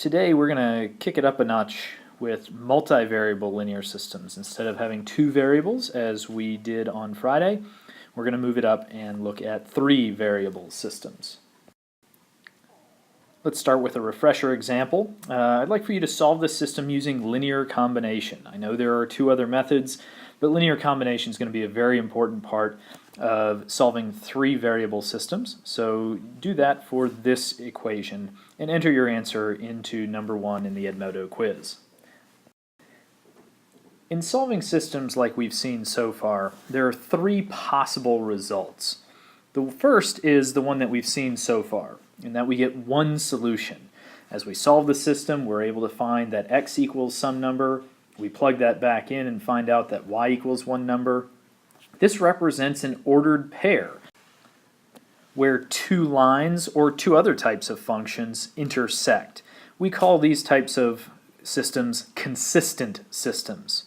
Today we're going to kick it up a notch with multivariable linear systems. Instead of having two variables as we did on Friday, we're going to move it up and look at three variable systems. Let's start with a refresher example. I'd like for you to solve this system using linear combination. I know there are two other methods, but linear combination is going to be a very important part of solving three variable systems. So do that for this equation and enter your answer into number 1 in the Edmodo quiz. In solving systems like we've seen so far, there are three possible results. The first is the one that we've seen so far, in that we get one solution. As we solve the system, we're able to find that x equals some number. We plug that back in and find out that y equals one number. This represents an ordered pair where two lines or two other types of functions intersect. We call these types of systems consistent systems.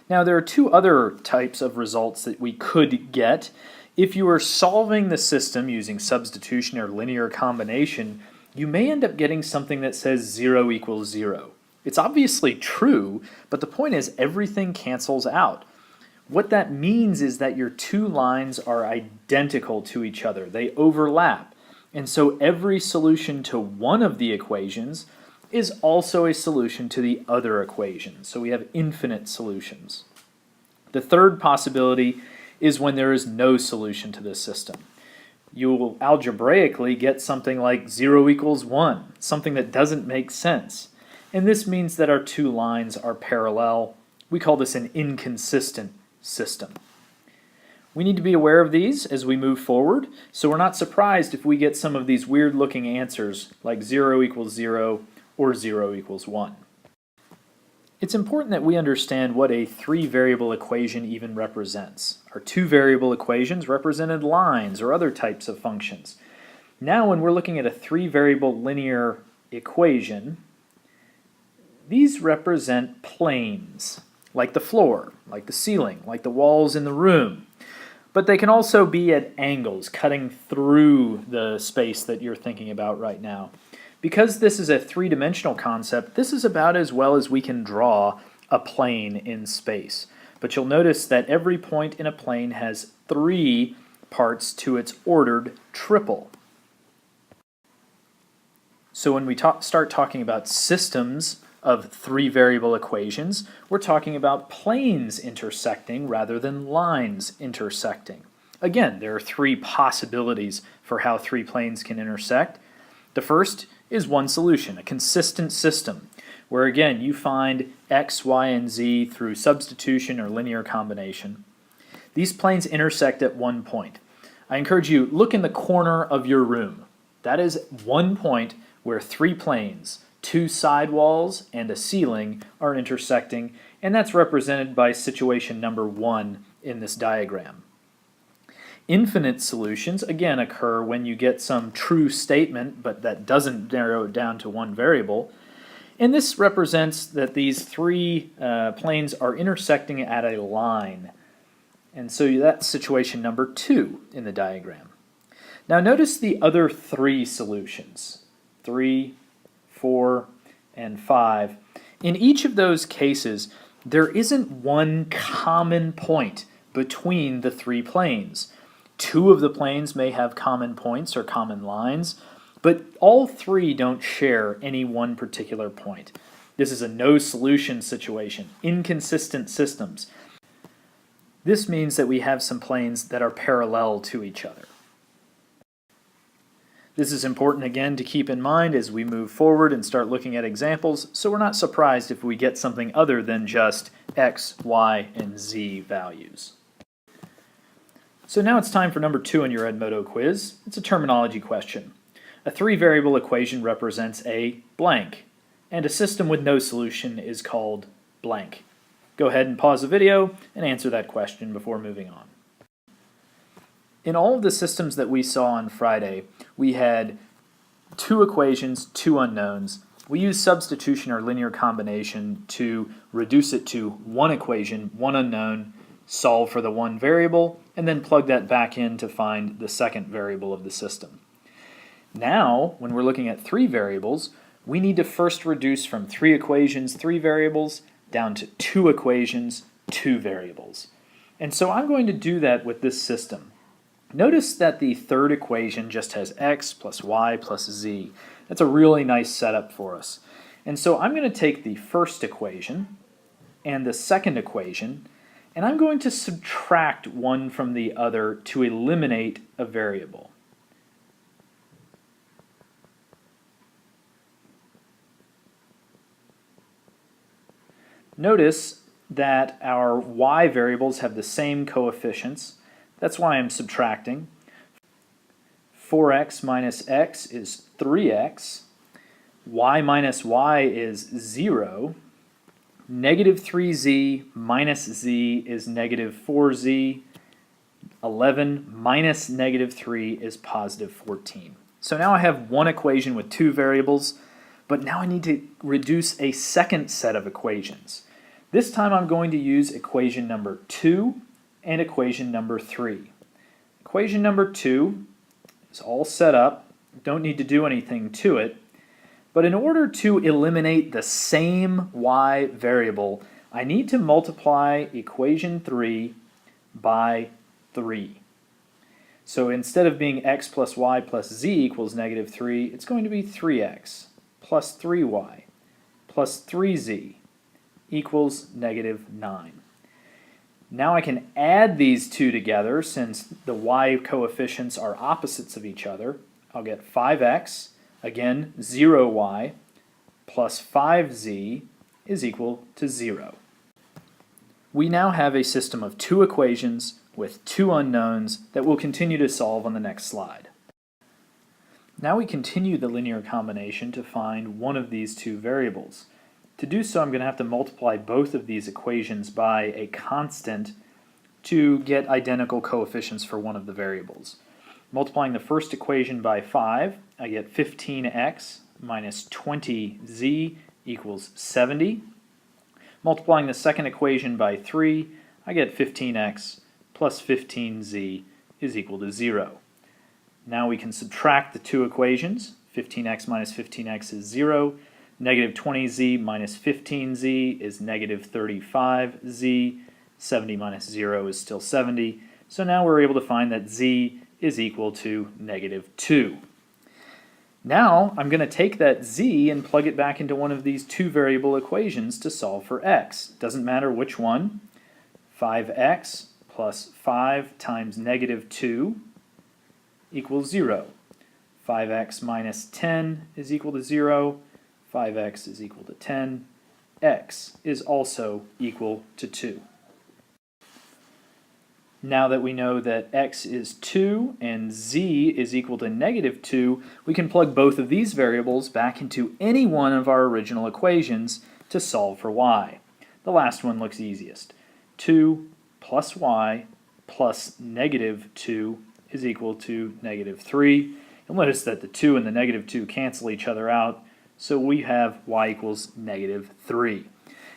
Now there are two other types of results that we could get. If you are solving the system using substitution or linear combination, you may end up getting something that says 0 equals 0. It's obviously true, but the point is everything cancels out. What that means is that your two lines are identical to each other. They overlap. And so every solution to one of the equations is also a solution to the other equation. So we have infinite solutions. The third possibility is when there is no solution to this system. You will algebraically get something like 0 equals 1, something that doesn't make sense. And this means that our two lines are parallel. We call this an inconsistent system. We need to be aware of these as we move forward, so we're not surprised if we get some of these weird looking answers like 0 equals 0 or 0 equals 1. It's important that we understand what a three-variable equation even represents. Our two-variable equations represented lines or other types of functions. Now when we're looking at a three-variable linear equation, these represent planes, like the floor, like the ceiling, like the walls in the room. But they can also be at angles, cutting through the space that you're thinking about right now. Because this is a three-dimensional concept, this is about as well as we can draw a plane in space. But you'll notice that every point in a plane has three parts to its ordered triple. So when we start talking about systems of three-variable equations, we're talking about planes intersecting rather than lines intersecting. Again, there are three possibilities for how three planes can intersect. The first is one solution, a consistent system, where again you find x, y, and z through substitution or linear combination. These planes intersect at one point. I encourage you, look in the corner of your room. That is one point where three planes, two side walls and a ceiling are intersecting, and that's represented by situation number 1 in this diagram. Infinite solutions, again, occur when you get some true statement, but that doesn't narrow it down to one variable. And this represents that these three planes are intersecting at a line. And so that's situation number 2 in the diagram. Now notice the other three solutions, 3, 4, and 5. In each of those cases, there isn't one common point between the three planes. Two of the planes may have common points or common lines, but all three don't share any one particular point. This is a no solution situation, inconsistent systems. This means that we have some planes that are parallel to each other. This is important again to keep in mind as we move forward and start looking at examples, so we're not surprised if we get something other than just x, y, and z values. So now it's time for number 2 in your Edmodo quiz. It's a terminology question. A three-variable equation represents a blank, and a system with no solution is called blank. Go ahead and pause the video and answer that question before moving on. In all of the systems that we saw on Friday, we had two equations, two unknowns. We used substitution or linear combination to reduce it to one equation, one unknown, solve for the one variable, and then plug that back in to find the second variable of the system. Now, when we're looking at three variables, we need to first reduce from 3 equations, 3 variables, down to 2 equations, 2 variables. And so I'm going to do that with this system. Notice that the third equation just has x plus y plus z. That's a really nice setup for us. And so I'm going to take the first equation and the second equation, and I'm going to subtract one from the other to eliminate a variable. Notice that our y variables have the same coefficients. That's why I'm subtracting. 4x minus x is 3x. Y minus y is 0. Negative 3z minus z is negative 4z. 11 minus negative 3 is positive 14. So now I have one equation with 2 variables, but now I need to reduce a second set of equations. This time I'm going to use equation number 2 and equation number 3. Equation number 2 is all set up. Don't need to do anything to it. But in order to eliminate the same y variable, I need to multiply equation 3 by 3. So instead of being x plus y plus z equals negative 3, it's going to be 3x plus 3y plus 3z equals negative 9. Now I can add these two together since the y coefficients are opposites of each other. I'll get 5x, again 0y, plus 5z is equal to 0. We now have a system of 2 equations with 2 unknowns that we'll continue to solve on the next slide. Now we continue the linear combination to find one of these 2 variables. To do so, I'm going to have to multiply both of these equations by a constant to get identical coefficients for one of the variables. Multiplying the first equation by 5, I get 15x minus 20z equals 70. Multiplying the second equation by 3, I get 15x plus 15z is equal to 0. Now we can subtract the 2 equations. 15x minus 15x is 0. Negative 20z minus 15z is negative 35z. 70 minus 0 is still 70. So now we're able to find that z is equal to negative 2. Now I'm going to take that z and plug it back into one of these 2 variable equations to solve for x. Doesn't matter which one. 5x plus 5 times negative 2 equals 0. 5x minus 10 is equal to 0. 5x is equal to 10. X is also equal to 2. Now that we know that x is 2 and z is equal to negative 2, we can plug both of these variables back into any one of our original equations to solve for y. The last one looks easiest. 2 plus y plus negative 2 is equal to negative 3. You'll notice that the 2 and the negative 2 cancel each other out, so we have y equals negative 3.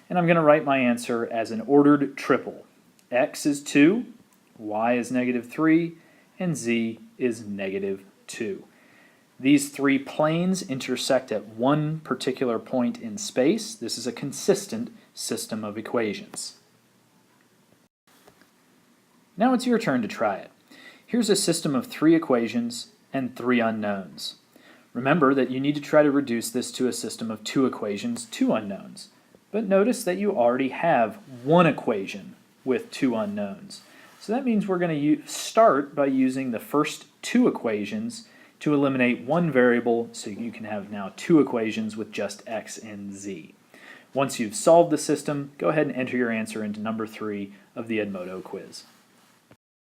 And I'm going to write my answer as an ordered triple. X is 2, y is negative 3, and z is negative 2. These 3 planes intersect at one particular point in space. This is a consistent system of equations. Now it's your turn to try it. Here's a system of 3 equations and 3 unknowns. Remember that you need to try to reduce this to a system of 2 equations, 2 unknowns. But notice that you already have one equation with 2 unknowns. So that means we're going to start by using the first 2 equations to eliminate one variable, so you can have now 2 equations with just x and z. Once you've solved the system, go ahead and enter your answer into number 3 of the Edmodo quiz.